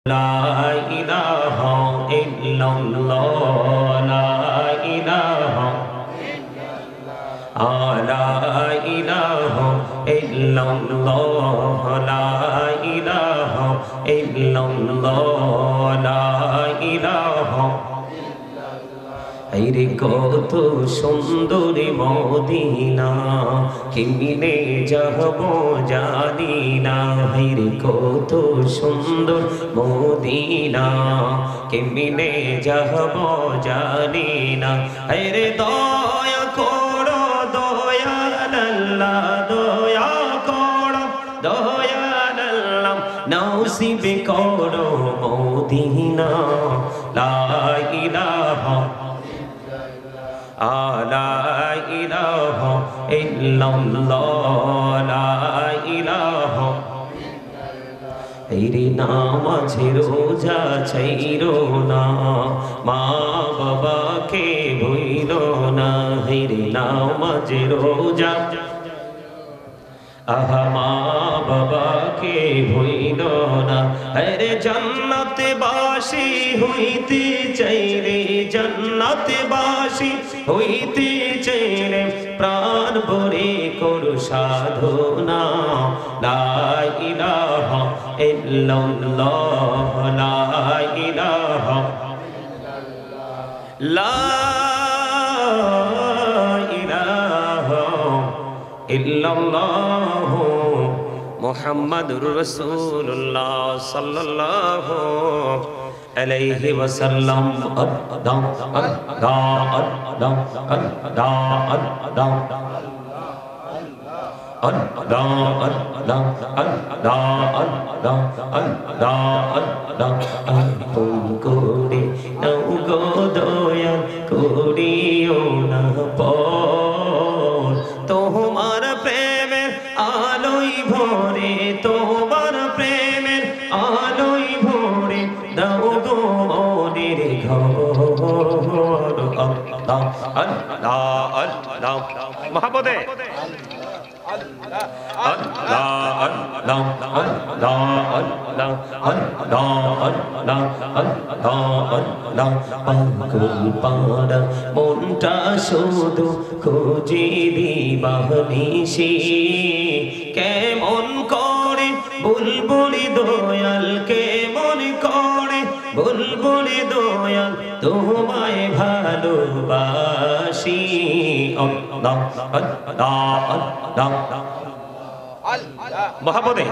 লা ইলাহা ইল্লাল্লাহ লা ইলাহা লা ইলাহা ইল্লাল্লাহ লা ইলাহা ইল্লাল্লাহ লা ইলাহা আইরে কত সুন্দরী মদিনা কেমনে যাব জানি না আইরে কত সুন্দর মদিনা কেমনে যাব জানি না আইরে দয়া করো দয়াল আল্লাহ দয়া করো দয়াল আল্লাহ নসিব করো মদিনা লা ইলাহা লা ইলাহা ইল্লাল্লাহ লা ইলাহা এই নামাজে রোজা ছাইরো না মা বাবাকে ভুইলো না হে নামাজে রোজা আহা মা বাবাকে ভুইল না আরে জান্নাতে বাসী হইতে চাইলে জান্নাতে বাসী হইতে চাইলে প্রাণ ভরে করো সাধনা লা ইলাহা ইল্লাল্লাহ লা ইলাহা লা ইলাহা ইল্লাল্লাহ মুহাম্মাদুর রাসূলুল্লাহ সাল্লাল্লাহু আলাইহি ওয়াসাল্লাম আদাম আদাম করে নাও গো দয়াল করিও না পর তোমার প্রেমের আলোই ভরে তোমার প্রেমের আলোই ভরে দাও গো মনের ঘর আল্লাহ আল্লাহ আল্লাহ মহব্বতে আল্লাহ আল্লাহ আল্লাহ আল্লাহ আল্লাহ আল্লাহ আল্লাহ আল্লাহ পাগল পাড়া মনটা শুধু খুঁজে দিবানিশি কেমন করে বুলবুলি দয়াল কেমন করে বুলবুলি দয়াল তোমায় ভালোবাসি আল্লাহ আল্লাহ আল্লাহ মহব্বতে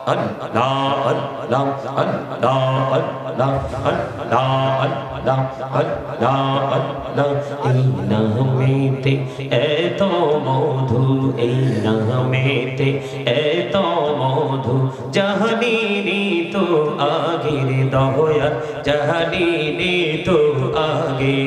আল্লাহ আল্লাহ আল্লাহ আল্লাহ আল্লাহ আল্লাহ আল্লাহ আল্লাহ এই নামেতে এত মধু এই নামেতে এত মধু জাহানিনি তো আগের দয়া জাহানিনি তো আগে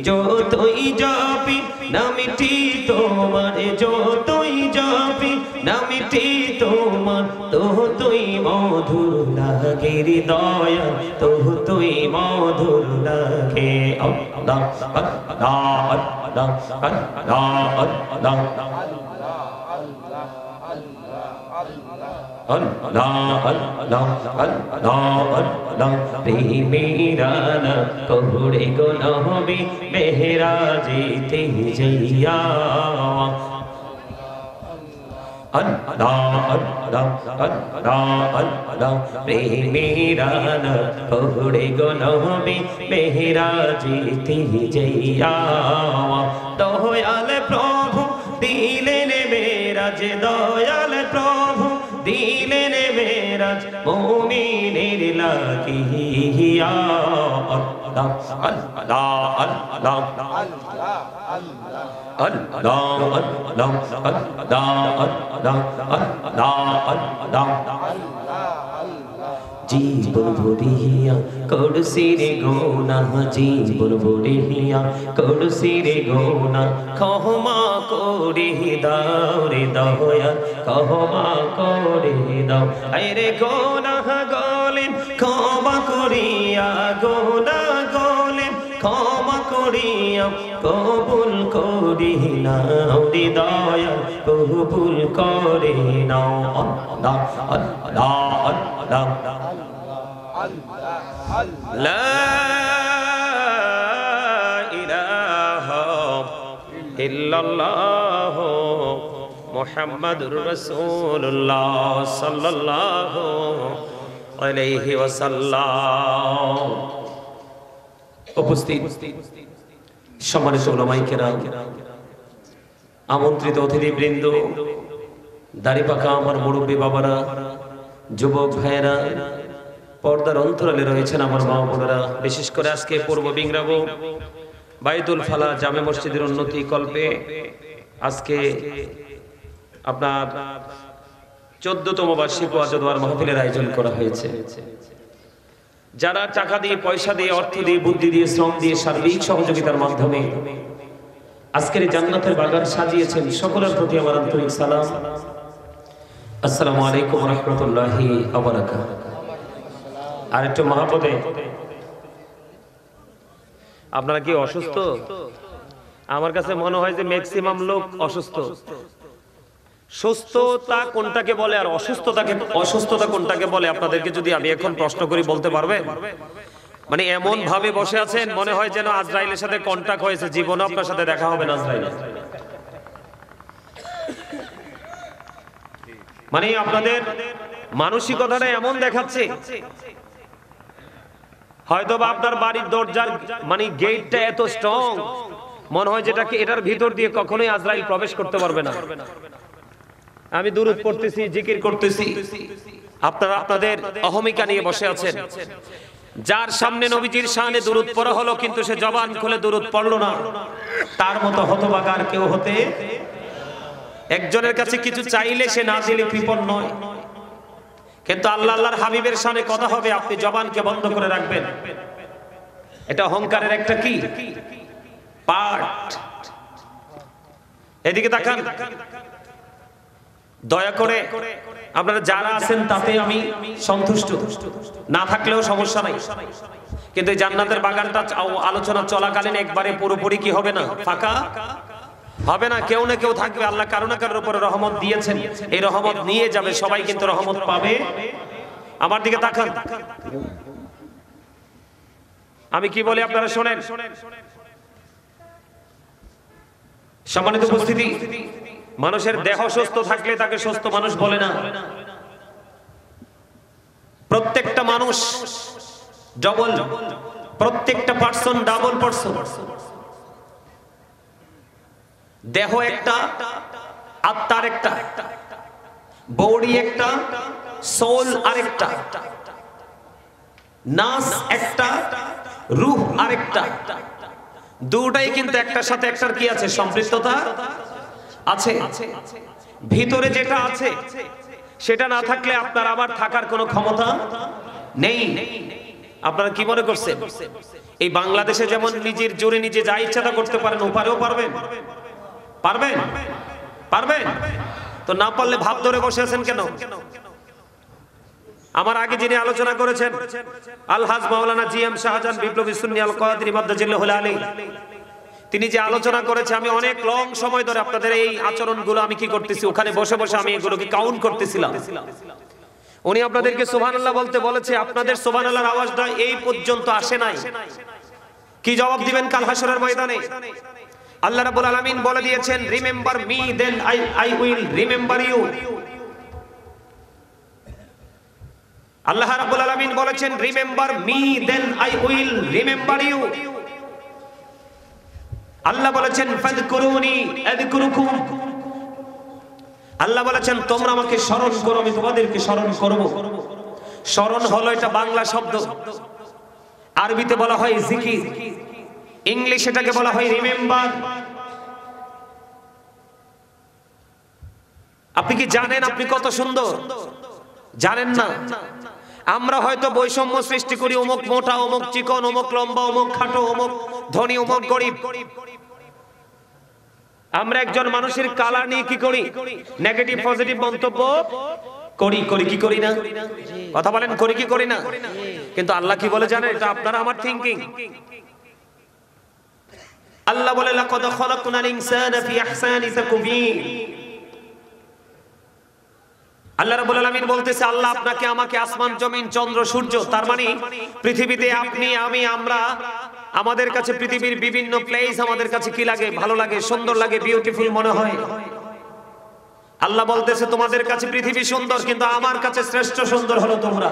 যতই যাবি নামটি তোমার যতই যাবি নামটি তোমার তো তুই মধুর লাগে দয়া তো তুই মধুর লাগে আল্লাহ আল্লাহ আল্লাহ আল্লাহ আল্লাহ Allah Allah Allah Allah প্রেমেরানা কোড়ে গো নবী মেহরাজেতে যাইয়া Allah Allah Allah Allah প্রেমেরানা কোড়ে গো নবী মেহরাজেতে যাইয়া দয়াল প্রভু দিলেন মেরাজ দয়াল প্রভু দিলেন মেরাজ মুমিনের লাগিয়া আল্লাহ আল্লাহ আল্লাহ আল্লাহ আল্লাহ আল্লাহ জীবন ভরিয়া করছি রে গোনা জীবন ভরিয়া করছি রে গোনা ক্ষমা করে দাও রে দয়া ক্ষমা করে দাও আরে গোনা গলেন ক্ষমা করিয়া গোনা গলেন ক্ষমা করিয়া কবুল করি নাও রে দয়া কবুল করে নাও আল্লাহ আল্লাহ লা ইলাহা ইল্লাল্লাহ মুহাম্মাদুর রাসূলুল্লাহ সাল্লাল্লাহু আলাইহি ওয়াসাল্লাম। উপস্থিত সম্মানিত উলামায়ে কেরাম, আমন্ত্রিত অতিথিবৃন্দ, দাড়িপাকা আমার মুরব্বী বাবারা, যুবক ভাইয়েরা, পর্দার অন্তরালে রয়েছেন আমার মা বোনেরা, বিশেষ করে আজকে পূর্ব বিংরাবো বাইতুল ফালা জামে মসজিদের উন্নতি কল্পে আজকে আপনার 14তম বার্ষিক ওয়াজ ও দোয়ার মাহফিলের আয়োজন করা হয়েছে। যারা টাকা দিয়ে, পয়সা দিয়ে, অর্থ দিয়ে, বুদ্ধি দিয়ে, শ্রম দিয়ে, সার্বিক সহযোগিতার মাধ্যমে আজকের এই জান্নাতের বাগান সাজিয়েছেন, সকলের প্রতি আমার আন্তরিক সালাম। আসসালামু আলাইকুম ওয়া রাহমাতুল্লাহি ওয়া বারাকাতুহু। আর একটু মহাপদে, আপনারা কি অসুস্থ? আমার কাছে মনে হয় যে ম্যাক্সিমাম লোক অসুস্থ। সুস্থতা কোনটাকে বলে আর অসুস্থতা কোনটাকে বলে আপনাদেরকে যদি আমি এখন প্রশ্ন করি বলতে পারবেন? মানে এমন ভাবে বসে আছেন মনে হয় যেন আজরাইলের সাথে কন্টাক্ট হয়েছে, জীবনে আপনার সাথে দেখা হবে না আজরাইল। মানে আপনাদের মানসিকতাটা এমন দেখাচ্ছে হয়তো বা আপনার বাড়ির দরজার মানে গেটটা এত স্ট্রং, মনে হয় যেটাকে এটার ভিতর দিয়ে কখনোই আজরাইল প্রবেশ করতে পারবে না। আমি দুরূদ পড়তেছি, জিকির করতেছি, আপনারা আপনাদের অহমিকা নিয়ে বসে আছেন। যার সামনে নবীজির শানে দুরূদ পড়া হলো কিন্তু সে জবান খুলে দুরূদ পড়লো না, তার মতো হতভাগা আর কেউ হতে। একজনের কাছে কিছু চাইলে সে না দিলে কৃপণ নয়, কিন্তু আল্লাহর হাবিবের শানে কথা হবে, আপনি জবানকে বন্ধ করে রাখবেন। এটা অহংকারের একটা কি পার্ট। এদিকে তাকান, দয়া করে আপনারা যারা আছেন তাতে আমি সন্তুষ্ট, না থাকলেও সমস্যা নাই। কিন্তু জান্নাতের বাগানটা আলোচনা চলাকালীন একবারে পুরোপুরি কি হবে না, ফাঁকা হবে না। কেউ না কেউ থাকবে। আল্লাহ কারো না কারোর উপরে রহমত দিয়েছেন, এই রহমত নিয়ে যাবে, সবাই কিন্তু রহমত পাবে। আমার দিকে তাকান, আমি কি বলি আপনারা শোনেন। সম্মানিত উপস্থিতি, মানুষের দেহ সুস্থ থাকলে তাকে সুস্থ মানুষ বলে না। প্রত্যেকটা মানুষ ডবল, প্রত্যেকটা পার্সন ডাবল পার্সন। দেহ একটা, আত্মার একটা, বডি একটা, সোল আরেকটা, নাস একটা, রূহ আরেকটা। দুটাই কিন্তু একটার সাথে একটার কি আছে, সম্পৃক্ততা আছে। ভিতরে যেটা আছে সেটা না থাকলে আপনার আবার থাকার কোনো ক্ষমতা নেই। আপনারা কি মনে করছেন এই বাংলাদেশে যেমন নিজের জোরে নিজে যা ইচ্ছা তা করতে পারেন, ওপারেও পারবেন? পারবেন? পারবেন তো না পারলে ভাব ধরে বসে আছেন কেন? আমার আগে যিনি আলোচনা করেছেন আলহাজ মাওলানা জিএম শাহজাহান বিপ্লবী সুন্নি আল কাদরি মাদ্দাজিল্লাহুল আলী, তিনি যে আলোচনা করেছে, আমি অনেক লং সময় ধরে আপনাদের এই আচরণগুলো আমি কি করতেছি, ওখানে বসে বসে আমি এগুলোকে কাউন্ট করতেছিলাম। উনি আপনাদেরকে সুবহানাল্লাহ বলতে বলেছে, আপনাদের সুবহানাল্লাহর আওয়াজটা এই পর্যন্ত আসে নাই। কি জবাব দিবেন কাল হাশরের ময়দানে? আল্লাহ রাব্বুল আলামিন বলে দিয়েছেন, remember me then I will remember you. আল্লাহ রাব্বুল আলামিন বলেছেন, remember me then I will remember you. আল্লাহ বলেছেন, ফাযকুরুনি আযকুরুকুম। আল্লাহ বলেছেন, তোমরা আমাকে স্মরণ করো, আমি তোমাদেরকে স্মরণ করব। স্মরণ হলো এটা বাংলা শব্দ, আরবিতে বলা হয় জিকির, ইংলিশ এটাকে বলা হয় রিমেম্বার। আপনি কি জানেন আপনি কত সুন্দর? জানেন না? আমরা হয়তো বৈষম্য সৃষ্টি করি, অমুক মোটা, অমুক চিকন, অমুক লম্বা, অমুক খাটো, অমুক ধনী, অমুক গরিব। আমরা একজন মানুষের কালার নিয়ে কি করি, নেগেটিভ পজিটিভ মন্তব্য করি। করি কি করি না? কথা বলেন, করি কি করি না? কিন্তু আল্লাহ কি বলে জানেন? এটা আপনারা আমার থিংকিং। আল্লাহ বলে, লাকাদ খালাকনাল ইনসানা ফি আহসানি তাকবীর। আল্লাহ রাব্বুল আলামিন বলতেছে আল্লাহ আপনাকে আমাকে আসমান জমিন চন্দ্র সূর্য, তার মানে পৃথিবীতে আপনি আমি আমরা, আমাদের কাছে পৃথিবীর বিভিন্ন প্লেস আমাদের কাছে কি লাগে? ভালো লাগে, সুন্দর লাগে, বিউটিফুল মনে হয়। আল্লাহ বলতেছে তোমাদের কাছে পৃথিবী সুন্দর, কিন্তু আমার কাছে শ্রেষ্ঠ সুন্দর হলো তোমরা।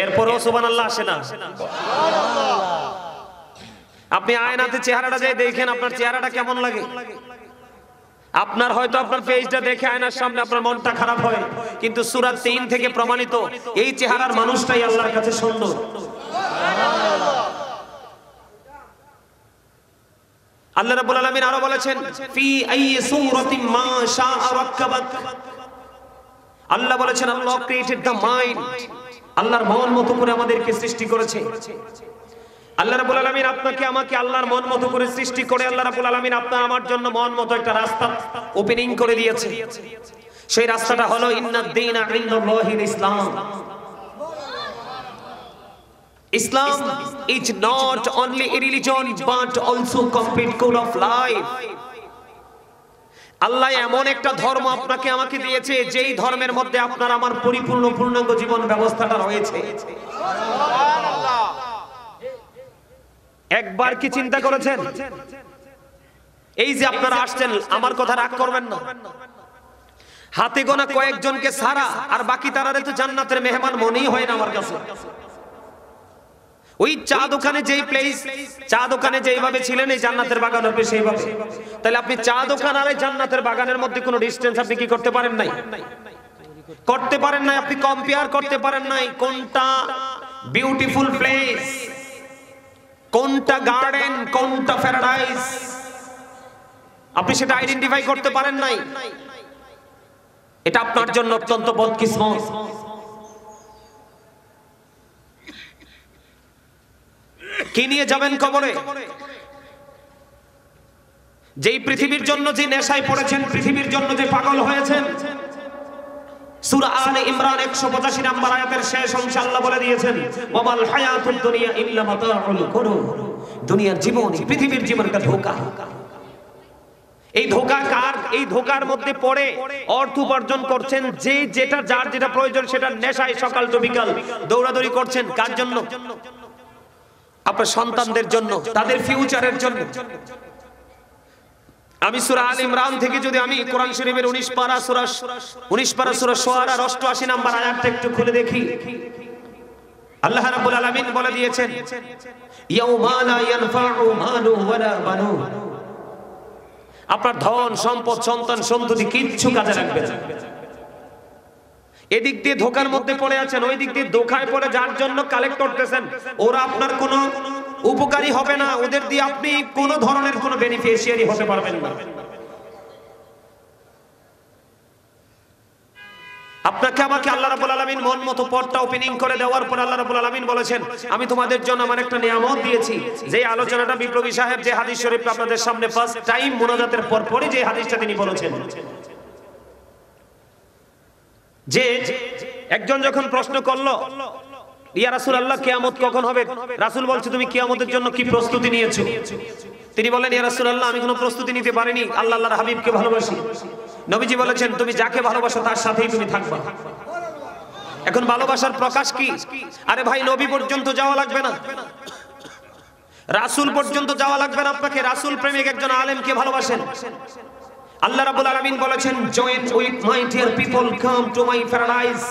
এরপরও সুবহানাল্লাহ আসে না? আপনি আয়নাতে চেহারাটা যায় দেখেন, আপনার চেহারাটা কেমন লাগে? আপনার হয়তো আপনার ফেসটা দেখে আয়নার সামনে আপনার মনটা খারাপ হয়, কিন্তু সূরা 3 থেকে প্রমাণিত এই চেহারার মানুষটাই আল্লাহর কাছে সুন্দর। আল্লাহ রাব্বুল আলামিন আরো বলেছেন ফি আইয়ি সূরাতিন মা শাআ রাক্কাবাক। আল্লাহ বলেছেন আল্লাহ ক্রিয়েটেড দ্য মাইন্ড, আল্লাহর মন মতো করে আমাদেরকে সৃষ্টি করেছে। আল্লাহ রাব্বুল আলামিন আপনাকে আমাকে আল্লাহর মন মতো করে সৃষ্টি করে আল্লাহ রাব্বুল আলামিন আপনার আমার জন্য মন মতো একটা রাস্তা ওপেনিং করে দিয়েছে। সেই রাস্তাটা হলো ইন্নাদ দীনা ইনদাল্লাহিল ইসলাম। Islam is not only a religion but also complete code of life. আল্লাহ এমন একটা ধর্ম আপনাকে আমাকে দিয়েছে যেই ধর্মের মধ্যে আপনার আমার পরিপূর্ণ পূর্ণাঙ্গ জীবন ব্যবস্থাটা রয়েছে। সুবহানাল্লাহ। একবার কি চিন্তা করেছেন এই যে আপনারা আসছেন, আমার কথা রাগ করবেন না, হাতে গোনা কয়েকজনকে ছাড়া আর বাকি তারারে তো জান্নাতের মেহমান মনেই হয় না আমার কাছে। ওই চা দোকানে যেই প্লেস, চা দোকানে যেইভাবে ছিলেন এই জান্নাতের বাগান হবে সেইভাবে। তাহলে আপনি চা দোকান আর এই জান্নাতের বাগানের মধ্যে কোনো ডিসটেন্স আপনি কি করতে পারেন নাই? করতে পারেন নাই। আপনি কম্পেয়ার করতে পারেন নাই কোনটা বিউটিফুল প্লেস, কোনটা গার্ডেন, কোনটা প্যারাডাইস, আপনি সেটা আইডেন্টিফাই করতে পারেন নাই। এটা আপনার জন্য অত্যন্ত বদকিসমত। কি নিয়ে যাবেন কবরে? যেই পৃথিবীর জন্য যে নেশায় পড়েছেন, পৃথিবীর জন্য যে পাগল হয়েছেন, সূরা আলে ইমরান 185 নম্বর আয়াতের শেষ অংশে আল্লাহ বলে দিয়েছেন ওয়ামাল হায়াতুদ দুনিয়া ইল্লা মাতাউল গুরুর। দুনিয়ার জীবন, পৃথিবীর জীবনটা ধোঁকা। এই ধোঁকা কার? এই ধোঁকার মধ্যে পড়ে অর্থ উপার্জন করছেন, যে যেটা যার যেটা প্রয়োজন সেটা নেশায় সকাল তো বিকাল দৌড়াদৌড়ি করছেন। কার জন্য? আপনার সন্তানদের জন্য, তাদের ফিউচারের জন্য। আমি সূরা আলে ইমরান থেকে যদি আমি কোরআন শরীফের 19 পারা সূরা শুআরা 88 নম্বর আয়াতটা একটু খুলে দেখি, আল্লাহ রাব্বুল আলামিন বলে দিয়েছেন ইয়াউমা লা ইয়ানফাউ মালু ওয়ালা বানুন। আপনার ধন সম্পদ সন্তান সন্ততি কিচ্ছু কাজে লাগবে না। এদিক দিয়ে ধোকার মধ্যে পড়ে আছেন, ওই দিক দিয়ে ধোকায় পড়ে যার জন্য কালেক্ট করতেছেন, ওরা আপনার কোনো উপকারী হবে না, ওদের দিয়ে আপনি কোনো ধরনের কোনো বেনিফিশিয়ারি হতে পারবেন না। আপনাকে আমাকে আল্লাহ রাব্বুল আলামিন মন মতো পথটা ওপেনিং করে দেওয়ার পর আল্লাহ রাব্বুল আলামিন বলেছেন আমি তোমাদের জন্য আমার একটা নিয়ামত দিয়েছি। যে আলোচনাটা বিপ্লবী সাহেব যে হাদিস শরীফ আপনাদের সামনে ফার্স্ট টাইম মুনাজাতের পর পরই যে হাদিসটা তিনি বলেছেন, যে একজন যখন প্রশ্ন করলো ইয়া রাসূলুল্লাহ কিয়ামত কখন হবে, রাসূল বলছে তুমি কিয়ামতের জন্য কি প্রস্তুতি নিয়েছো? তিনি বলেন ইয়া রাসূলুল্লাহ আমি কোনো প্রস্তুতি নিতে পারিনি, আল্লাহর হাবিবকে ভালোবাসি। নবীজি বলেছেন তুমি যাকে ভালোবাসো তার সাথেই তুমি থাকবা। এখন ভালোবাসার প্রকাশ কি? আরে ভাই নবী পর্যন্ত যাওয়া লাগবে না, রাসূল পর্যন্ত যাওয়া লাগবে না, আপনাকে রাসূল প্রেমিক একজন আলেমকে ভালোবাসেন। আল্লাহ রাব্বুল আলামিন বলেছেন join with my dear people come to my paradise.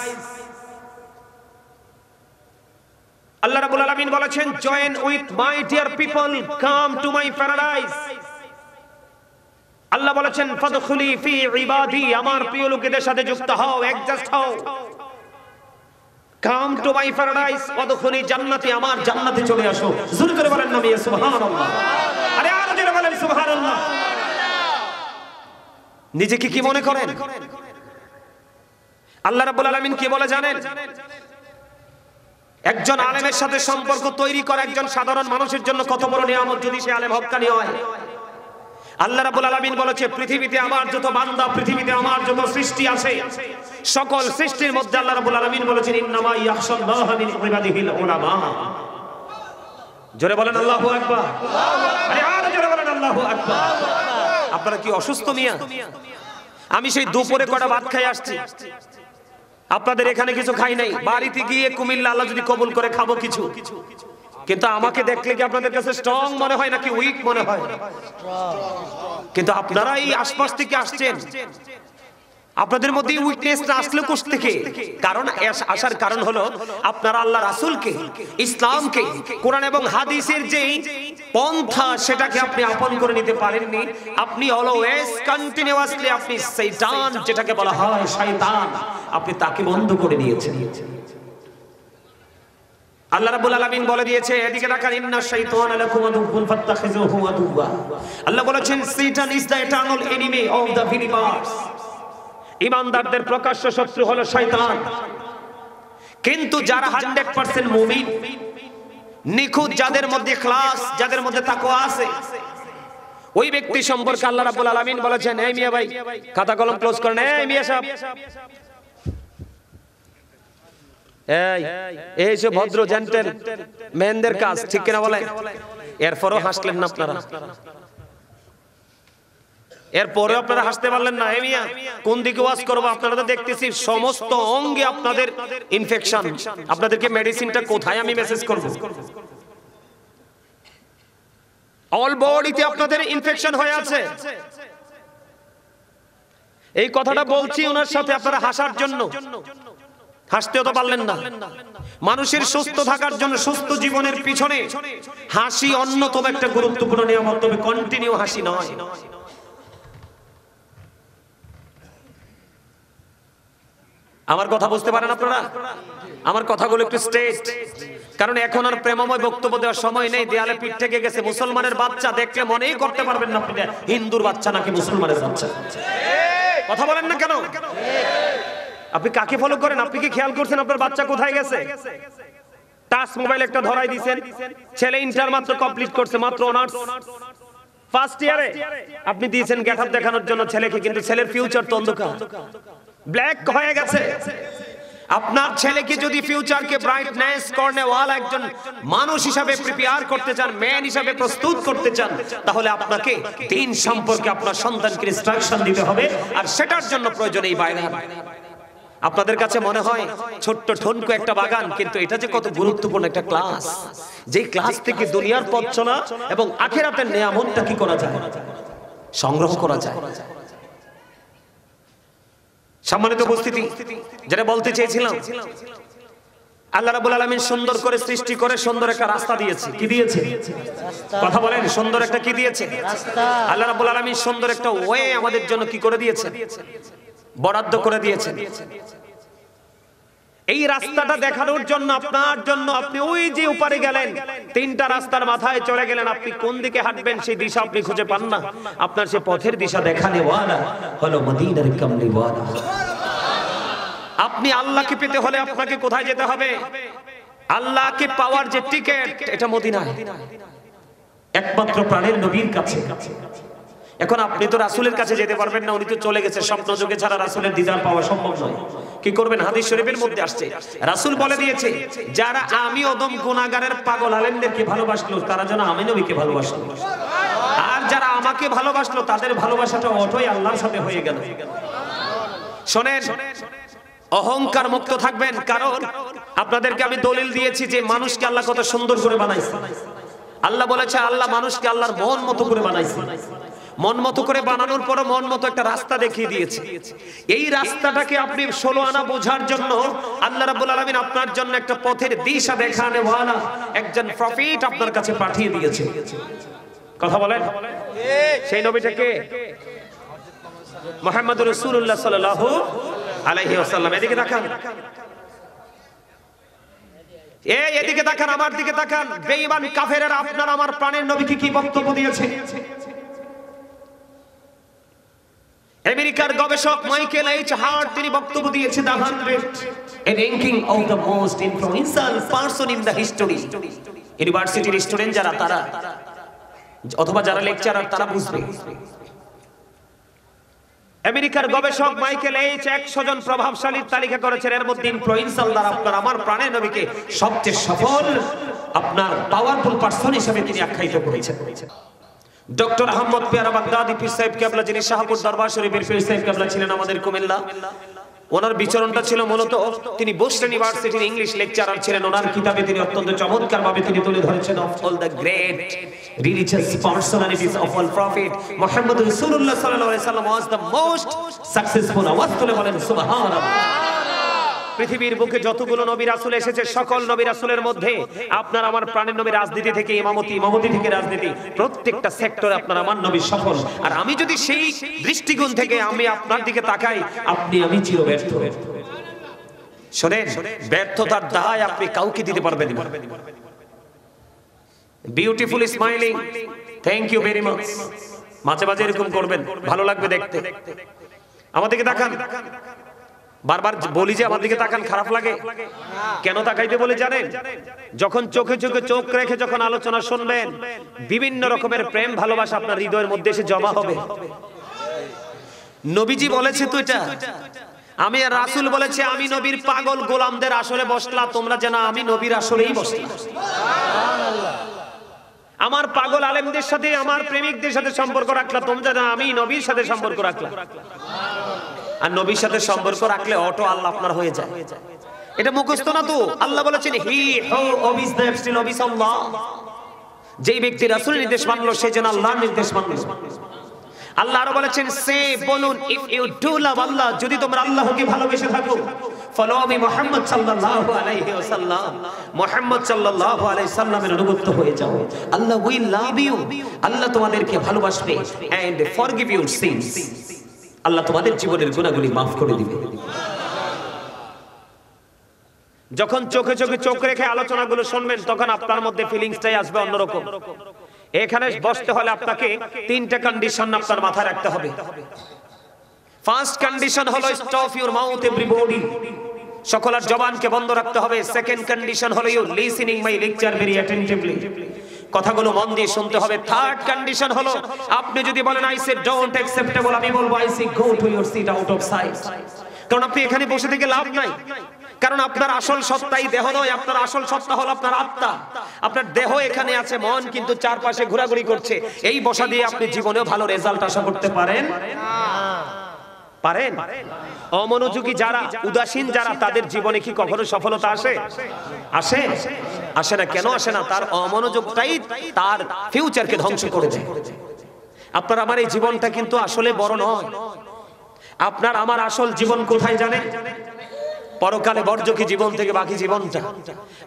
আল্লাহ রাব্বুল আলামিন বলেছেন join with my dear people come to my paradise. আল্লাহ বলেছেন ফাদখুলি ফি ইবাদি, আমার প্রিয় লোকেদের সাথে যুক্ত হও, অ্যাডজাস্ট হও। কাম টু মাই প্যারাডাইস ওয়াদখুলি জান্নাতি, আমার জান্নাতে চলে আসো। জোরে করে বলেন নবী সুবহানাল্লাহ। আরে আরো জোরে বলেন সুবহানাল্লাহ। নিজেকে কি মনে করেন? আল্লাহ রাব্বুল আলামিন কি বলে জানেন? একজন আলেমের সাথে সম্পর্ক তৈরি করা একজন সাধারণ মানুষের জন্য কত বড় নিয়ামত যদি সে আলেম হক্কানি হয়। আল্লাহ রাব্বুল আলামিন বলেছে পৃথিবীতে আমার যত বান্দা, পৃথিবীতে আমার যত সৃষ্টি আছে, সকল সৃষ্টির মধ্যে আল্লাহ রাব্বুল আলামিন বলেছেন ইন্নামা ইয়াখশাল্লাহা মিন ইবাদিহিল উলামা। জোরে বলেন আল্লাহু আকবার। আরে আরো জোরে বলেন আল্লাহু আকবার। আপনারা কি অসুস্থ মিয়া? আমি সেই দুপুরে কটা ভাত খাই আসছি, আপনাদের এখানে কিছু খাই নাই। বাড়িতে গিয়ে কুমিল্লা আল্লাহ যদি কবুল করে খাবো কিছু। কিন্তু আমাকে দেখলে কি আপনাদের কাছে স্ট্রং মনে হয় নাকি উইক মনে হয়? কিন্তু আপনারা এই আশপাশ থেকে আসছেন, আপনাদের মধ্যে উইকনেস না আসলে কোথা থেকে? কারণ আসার কারণ হলো আপনারা আল্লাহ রাসূলকে, ইসলামকে, কোরআন এবং হাদিসের যে পন্থা সেটাকে আপনি আপন করে নিতে পারেননি। আপনি অলওয়েজ কন্টিনিউয়াসলি আপনি শয়তান, যেটাকে বলা হয় শয়তান, আপনি তাকে বন্ধ করে নিয়েছেন। আল্লাহ রাব্বুল আলামিন বলে দিয়েছে, এদিকে তাকান, ইন্নাশ শাইতানা লাকুম আদুউন ফাত্তাখিযুহু আদুওয়া। আল্লাহ বলেছেন শয়তান is the eternal enemy of the believers. ঈমানদারদের প্রকাশ্য শত্রু হলো শয়তান। কিন্তু যারা 100% মুমিন, নিখুঁত, যাদের মধ্যে ইখলাস, যাদের মধ্যে তাকওয়া আছে, ওই ব্যক্তি সম্পর্কে আল্লাহ রাব্বুল আলামিন বলেছেন, এই মিয়া ভাই খাতা কলম ক্লোজ করেন, এই মিয়া সাহেব, এই যে ভদ্র জেন্টেল মেনদের কাজ, ঠিক কিনা বলেন? এরপরও হাসলেন না আপনারা, এরপরে আপনারা হাসতে পারলেন না। এই মিয়া কোন দিকে ওয়াজ করবো? আপনারা তো দেখতেছি সমস্ত অঙ্গে আপনাদের ইনফেকশন, আপনাদেরকে মেডিসিনটা কোথায় আমি মেসেজ করব? অল বডিতে আপনাদের ইনফেকশন হয়ে আছে। এই কথাটা বলছি ওনার সাথে আপনারা হাসার জন্য, হাসতেও তো পারলেন না। মানুষের সুস্থ থাকার জন্য, সুস্থ জীবনের পিছনে হাসি অন্যতম একটা গুরুত্বপূর্ণ নিয়ামত, তবে কন্টিনিউ হাসি নয়। আমার কথা বুঝতে পারেন আপনারা? আমার কথাগুলো একটু স্ট্রেট, কারণ এখন আর প্রেমময় বক্তব্য দেওয়ার সময় নেই। দেয়ালে পিঠ থেকে গেছে। মুসলমানের বাচ্চা দেখলে মনেই করতে পারবেন না আপনি হিন্দুর বাচ্চা নাকি মুসলমানের বাচ্চা। কথা বলেন না কেন? আপনি কাকে ফলো করেন? আপনি কি খেয়াল করছেন আপনার বাচ্চা কোথায় গেছে? টাচ মোবাইল একটা ধরাই দিয়েছেন, ছেলে ইন্টার মাত্র কমপ্লিট করছে, মাত্র অনার্স ফার্স্ট ইয়ারে আপনি দিয়েছেন গেটআপ দেখানোর জন্য ছেলেকে, কিন্তু ছেলের ফিউচার তো অন্ধকার, ব্ল্যাক হয়ে গেছে। আপনার ছেলেকে যদি ফিউচারকে ব্রাইটনেস করনেওয়ালা একজন মানুষ হিসাবে প্রিপেয়ার করতে চান, ম্যান হিসাবে প্রস্তুত করতে চান, তাহলে আপনাকে দ্বীন সম্পর্কে আপনার সন্তানকে ইনস্ট্রাকশন দিতে হবে। আর সেটার জন্য প্রয়োজন এই বায়না। আপনাদের কাছে মনে হয় ছোট্ট ঠনকো একটা বাগান, কিন্তু এটা যে কত গুরুত্বপূর্ণ একটা ক্লাস, যেই ক্লাস থেকে দুনিয়ার পথ চলা এবং আখিরাতের নিয়ামতটা কি করা যায়, সংগ্রহ করা যায়। সম্মানিত উপস্থিতি, যেটা বলতে চেয়েছিলাম, আল্লাহ রাব্বুল আলামিন সুন্দর করে সৃষ্টি করে সুন্দর একটা রাস্তা দিয়েছে। কি দিয়েছে? কথা বলেন, সুন্দর একটা কি দিয়েছে? রাস্তা। আল্লাহ রাব্বুল আলামিন সুন্দর একটা ওয়ে আমাদের জন্য কি করে দিয়েছে? বরাদ্দ করে দিয়েছে। এই রাস্তাটা দেখানোর জন্য, আপনার জন্য, আপনি ওই যে উপরে গেলেন, তিনটা রাস্তার মাথায় চলে গেলেন, আপনি কোন দিকে হাঁটবেন সেই দিশা আপনি খুঁজে পান না। আপনার সেই পথের দিশা দেখানেওয়ালা হলো মদিনার কামলিওয়ালা। আপনি আল্লাহকে পেতে হলে আপনাকে কোথায় যেতে হবে? আল্লাহকে পাওয়ার যে টিকেট, এটা মদিনায়, একমাত্র প্রাণের নবীর কাছে। এখন আপনি তো রাসূলের কাছে যেতে পারবেন না, উনি তো চলে গেছে। স্বপ্ন যুগে ছাড়া রাসূলের দিদার পাওয়া সম্ভব নয়। কি করবেন? হাদিস শরীফের মধ্যে আসছে, রাসূল বলে দিয়েছে, যারা আমি অদম গুনাহগারের পাগল আলেমদেরকে ভালোবাসলো, তারা যেন আমি নবীকে ভালোবাসলো। আর যারা আমাকে ভালোবাসলো, তাদের ভালোবাসাটা অটই আল্লাহর সাথে হয়ে গেল। শোনেন, অহংকার মুক্ত থাকবেন, কারণ আপনাদেরকে আমি দলিল দিয়েছি যে মানুষকে আল্লাহ কত সুন্দর করে বানাইছে। আল্লাহ বলেছে, আল্লাহ মানুষকে আল্লাহর মন মতো করে বানাইছে। মন মতো করে বানানোর পর মন মতো একটা রাস্তা দেখিয়ে দিয়েছে। এই রাস্তাটাকে আপনি 16 আনা বোঝার জন্য আল্লাহ রাব্বুল আলামিন আপনার জন্য একটা পথের দিশা দেখানেওয়ালা একজন প্রফেট আপনার কাছে পাঠিয়ে দিয়েছে। কথা বলেন, সেই নবীটা কে? মুহাম্মদুর রাসূলুল্লাহ সাল্লাল্লাহু আলাইহি ওয়াসাল্লাম। এদিকে তাকান, এদিকে তাকান, আমার দিকে তাকান। বেঈমান কাফেররা আপনার আমার প্রাণের নবীকে কি বক্তব্য দিয়েছে? আমেরিকার গবেষক মাইকেল এইচ হার্ট তিনি বক্তব্য দিয়েছে, the 100 a ranking of the most influential person in the history। ইউনিভার্সিটির স্টুডেন্ট যারা, তারা অথবা যারা লেকচারার, তারা বুঝবে। আমেরিকার গবেষক মাইকেল এইচ 100 জন প্রভাবশালীর তালিকা করেছেন, এর মধ্যে ইনফ্লুয়েন্সাল দ্বারা আপনার আমার প্রাণের নবীকে সবচেয়ে সফল, আপনার পাওয়ারফুল পারসন হিসেবে তিনি আখ্যায়িত করেছেন। ডক্টর আহমদ পেয়ারা বাগদাদি পীর সাহেব কেবলা, যিনি শাহপুর দরবার শরীফের পীর সাহেব কেবলা ছিলেন আমাদের কুমিল্লা, ওনার বিচরণটা ছিল মূলত তিনি বোস্টন ইউনিভার্সিটির ইংলিশ লেকচারার ছিলেন। ওনার কিতাবে তিনি অত্যন্ত চমৎকার ভাবে তিনি তুলে ধরেছেন of all the great religious personalities of all prophet Muhammad রাসূলুল্লাহ সাল্লাল্লাহু আলাইহি ওয়াসাল্লাম ওয়াজ দ্য মোস্ট সাকসেসফুল। আওয়াজ তুলে বলেন সুবহানাল্লাহ। পৃথিবীর বুকে যতগুলো নবী রাসূল এসেছে, সকল নবী রাসূলের মধ্যে আপনার আমার প্রাণের নবী রাজনীতি থেকে ইমামতি থেকে রাজনীতি, প্রত্যেকটা সেক্টরে আপনার আমার নবী সফল। আর আমি যদি সেই দৃষ্টিকোণ থেকে আমি আপনার দিকে তাকাই, আপনি আমি চির ব্যর্থ। শোনেন, ব্যর্থতার দায় আপনি কাউকে দিতে পারবেন না। Beautiful smiling, thank you very much. মাঝে মাঝে এরকম করবেন, ভালো লাগবে দেখতে। আমাদেরকে তাকান, বারবার বলি যে আমার দিকে তাকান, খারাপ লাগে? কেন তাকাইতে বলে জানেন? যখন চোখে চোখে চোখ রেখে যখন আলোচনা শুনবেন, বিভিন্ন রকমের প্রেম ভালোবাসা আপনার হৃদয়ের মধ্যে এসে জমা হবে। নবীজি বলেছে তো এটা, আমি আর রাসূল বলেছে আমি নবীর পাগল গোলামদের আসরে বসলা, তোমরা যেন আমি নবীর আসরেই বসলা। আমার পাগল আলেমদের সাথে, আমার প্রেমিকদের সাথে সম্পর্ক রাখলা, তোমরা যেন আমি নবীর সাথে সম্পর্ক রাখলাম। আর নবীর সাথে সম্পর্ক রাখলে অটো আল্লাহ আপনার হয়ে যায়। এটা মুখস্থ না তো, আল্লাহ বলেছেন হি হু ওবিস দ্য এবস্টিন ওবিস আল্লাহ। যেই ব্যক্তি রাসূলের নির্দেশ মানলো সে যেন আল্লাহর নির্দেশ মানলো। আল্লাহ আরো বলেছেন সে বলুন ইফ ইউ ডু লাভ আল্লাহ, যদি তোমরা আল্লাহকে ভালোবেসে থাকো, ফলো মি মুহাম্মদ সাল্লাল্লাহু আলাইহি ওয়াসাল্লাম, মুহাম্মদ সাল্লাল্লাহু আলাইহি সাল্লামের অনুগত হয়ে যাও। আল্লাহ উইল লাভ ইউ, আল্লাহ তোমাদেরকে ভালোবাসবে, এন্ড ফরগিভ ইউর সিনস, আল্লাহ তোমাদের জীবনের গুনাহগুলি maaf করে দিবে। যখন চোখে চোখে চোখ রেখে আলোচনাগুলো শুনবেন, তখন আপনার মধ্যে ফিলিংসটাই আসবে অন্যরকম। এখানে বসতে হলে আপনাকে তিনটা কন্ডিশন আপনার মাথায় রাখতে হবে। ফার্স্ট কন্ডিশন হলো স্টপ ইউর মাউথ এভরিবডি, সকলের জবানকে বন্ধ রাখতে হবে। সেকেন্ড কন্ডিশন হলো you listening my lecture very attentively, কথাগুলো মন দিয়ে শুনতে হবে। থার্ড কন্ডিশন হলো আপনি যদি বলেন আই সে ডোন্ট অ্যাকসেপ্টেবল, আমি বলবো I say go to your seat out of sight. কারণ আপনি এখানে বসে থেকে লাভ নাই, কারণ আপনার আসল সত্তাই দেহ নয়, আপনার আসল সত্তা হলো আপনার আত্মা। আপনার দেহ এখানে আছে, মন কিন্তু চারপাশে ঘোরাঘুরি করছে। এই বসা দিয়ে আপনি জীবনেও ভালো রেজাল্ট আশা করতে পারেন? পারেন? অমনোযোগী যারা, উদাসীন যারা, তাদের জীবনে কি কখনো সফলতা আসে? আসে? আসে না। কেন আসে না? তার অমনোযোগটাই তার ফিউচারকে ধ্বংস করে দেয়। আপনার আমার এই জীবনটা কিন্তু আসলে বড় নয়। আপনার আমার আসল জীবন কোথায় জানেন? পরকালে বর্জকি জীবন থেকে বাকি জীবনটা।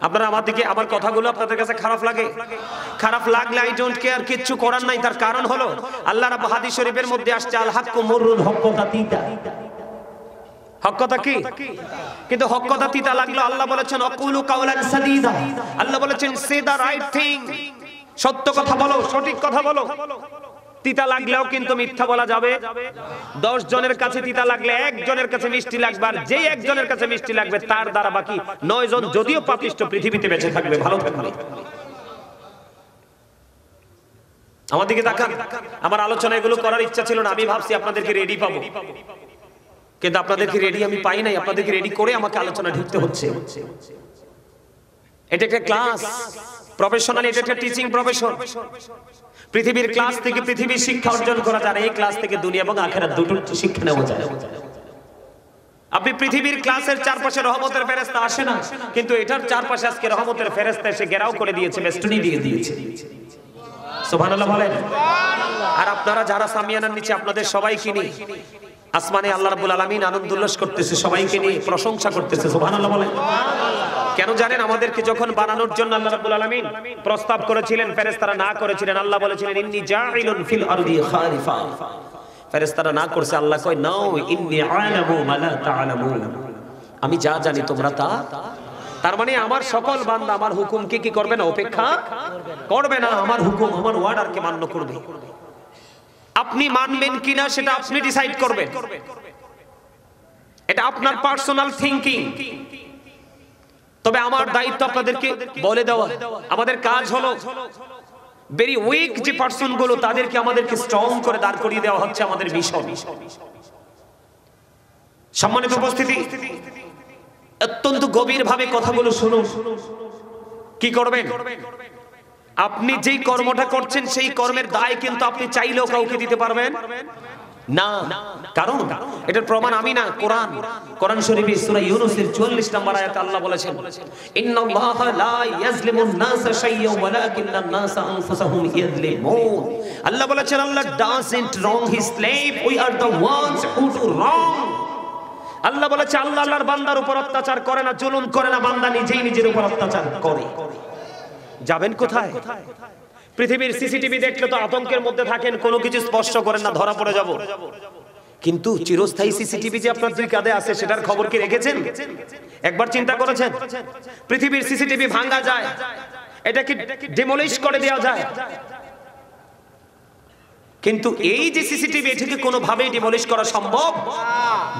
আপনারা আমার দিকে, আমার কথাগুলো আপনাদের কাছে খারাপ লাগে? খারাপ লাগলে আই ডোন্ট কেয়ার, কিচ্ছু করার নাই। তার কারণ হলো আল্লাহ রাব্বুল হাদিস শরীফের মধ্যে আসছে আল হাক্কু মুররুন, হক কথা তিতা। হক কথা কি? কিন্তু হক কথা তিতা লাগলো আল্লাহ বলেছেন অকুলু কাওলান সাদীদা, আল্লাহ বলেছেন সে দা রাইট থিং, সত্য কথা বলো, সঠিক কথা বলো। তিতা লাগলেও কিন্তু মিথ্যা বলা যাবে। 10 জনের কাছে তিতা লাগলে একজনের কাছে মিষ্টি লাগবে, আর যেই একজনের কাছে মিষ্টি লাগবে তার দ্বারা বাকি 9 জন যদিও পাপিষ্ঠ পৃথিবীতে বেঁচে থাকবে, ভালো থাকবে। আমার দিকে তাকান। আমার আলোচনা এগুলো করার ইচ্ছা ছিল না, আমি ভাবছি আপনাদেরকে রেডি পাবো, কিন্তু আপনাদেরকে রেডি আমি পাই নাই। আপনাদেরকে রেডি করে আমাকে আলোচনা ঢুকতে হচ্ছে। এটা একটা ক্লাস, প্রফেশনাল, এটা একটা টিচিং প্রফেশন। পৃথিবীর ক্লাস থেকে পৃথিবীর শিক্ষা অর্জন করা যায়, এই ক্লাস থেকে দুনিয়া এবং আখিরাত দুটোর শিক্ষা নেওয়া যায়। আপনি পৃথিবীর ক্লাসের চারপাশে রহমতের ফেরেশতা আসে না, কিন্তু এটার চারপাশে আজকে রহমতের ফেরেশতা এসে ঘেরাও করে দিয়েছে, বেষ্টনী দিয়ে দিয়েছে। সুবহানাল্লাহ বলেন। আর আপনারা যারা সামিয়ানার নিচে, আপনাদের সবাইকে নিয়ে আসমানে আল্লাহ রাব্বুল আলামিন আনন্দ উল্লাস করতেছে, সবাইকে নিয়ে প্রশংসা করতেছে। সুবহানাল্লাহ বলেন। কেন জানেন? আমাদেরকে যখন বানানোর জন্য আল্লাহ রাব্বুল আলামিন প্রস্তাব করেছিলেন, ফেরেশতারা না করেছিলেন। আল্লাহ বলেছিলেন ইন্নী জাইলুন ফিল আরদি খালিফা, ফেরেশতারা না করছে, আল্লাহ কয় নাও ইন্নী আলামু মা লা তাআলামুন, আমি যা জানি তোমরা তা। তার মানে আমার সকল বান্দা আমার হুকুমকে কি করবে না? উপেক্ষা করবে না। আমার হুকুম, আমার অর্ডারকে মান্য করবে। আপনি মানবেন কিনা সেটা আপনি ডিসাইড করবেন, এটা আপনার পার্সোনাল থিংকিং। তবে আমার দায়িত্ব আপনাদেরকে বলে দেওয়া। আমাদের কাজ হলো ভেরি উইক যে পারসন গুলো, তাদেরকে আমাদেরকে স্ট্রং করে দাঁড় করিয়ে দেওয়া হচ্ছে আমাদের মিশন। সম্মানিত উপস্থিতি, অত্যন্ত গভীর ভাবে কথাগুলো শুনুন। কি করবেন? আপনি যেই কর্মটা করছেন সেই কর্মের দায় কিন্তু আপনি চাইলেও কাউকে দিতে পারবেন না, কারণ এটার প্রমাণ আমি না, কোরআন শরীফে সূরা ইউনূসের 44 নম্বর আয়াতে আল্লাহ বলেছেন, ইন্নাল্লাহা লা ইয়াজলিমুন নাসা শাইয়্যান ওয়ালাকিন্নান নাসা আনফুসাহুম ইয়াজলিমুন। আল্লাহ বলেছেন, আল্লাহ doesn't wrong his slave, we are the ones who do wrong. আল্লাহ বলেছে আল্লাহ আল্লাহর বান্দার উপর অত্যাচার করে না, জুলুম করে না, বান্দা নিজেই নিজের উপর অত্যাচার করে। যাবেন কোথায়? পৃথিবীর সিসিটিভি দেখলে তো আতঙ্কের মধ্যে থাকেন, কোনো কিছু স্পর্শ করেন না, ধরা পড়ে যাব। কিন্তু চিরস্থায়ী সিসিটিভি যে আপনার দুই কাঁধে আছে, সেটার খবর কি রেখেছেন? একবার চিন্তা করেছেন? পৃথিবীর সিসিটিভি ভাঙা যায়, এটা কি ডিমলিশ করে দেওয়া যায়? কিন্তু এই যে সিসিটিভি, এটাকে কোনোভাবেই ডিমলিশ করা সম্ভব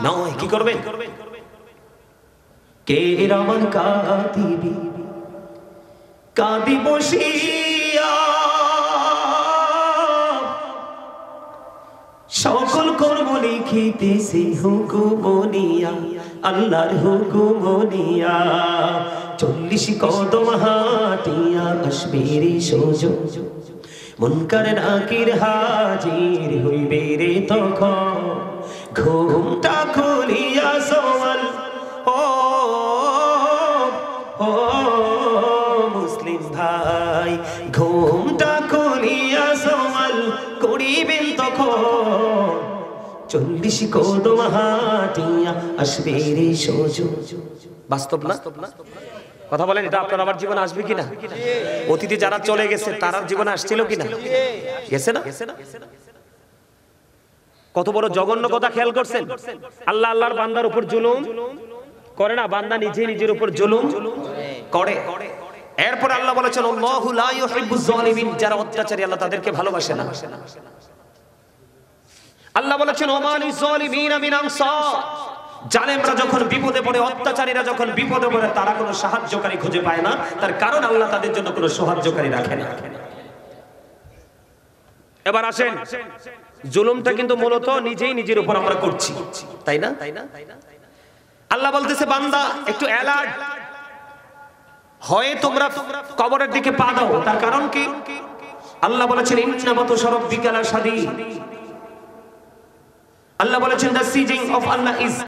নয়। কি করবেন? কে রামান কাঁদিবি কাঁদি বসিয়া, সকল কর্ম লিখিতেছি হুকুমনিয়া, আল্লাহর হুকুমনিয়া। 40 কদম হাঁটিয়া আসবে রে সোজো, মুনকার নাকির হাজির হইবে রে তখন। ঘুমটা খুলিয়া সওয়াল ও ও মুসলিম ভাই, ঘুমটা খুলিয়া সওয়াল করিবেন তখন। 40 কদম হাঁটিয়া আসবে রে সোজো। বাস্তব না? কথা বলেন, এটা আপনার আমার জীবনে আসবে কিনা? অতীতে যারা চলে গেছে তার জীবনে আসছিল কিনা? গেছে না? কত বড় জঘন্য কথা খেয়াল করছেন? আল্লাহ আল্লাহর বান্দার উপর জুলুম করে না, বান্দা নিজে নিজের উপর জুলুম করে। এরপর আল্লাহ বলেছেন, আল্লাহু লা ইউহিব্বুজ জালিমিন, যারা অত্যাচারী আল্লাহ তাদেরকে ভালোবাসে না। আল্লাহ বলেছেন, ওয়া মা লিয-যালিমিনা মিন আনসার, জালেমরা যখন বিপদে পড়ে, অত্যাচারীরা যখন বিপদে পড়ে, তারা কোনো সাহায্যকারী খুঁজে পায় না, তার কারণ আল্লাহ তাদের জন্য কোনো সাহায্যকারী রাখে না। এবার আসেন, জুলুমটা কিন্তু মূলত নিজেই নিজের উপর আমরা করছি, তাই না? আল্লাহ বলতেছে, বান্দা একটু অ্যালার্ট হয়ে তোমরা কবরের দিকে পা দাও। তার কারণ কি? আল্লাহ বলেছেন, ইন্না বাতুশা রাব্বিকা লাশাদীদ। আল্লাহ বলেছেন, the sieging of Allah is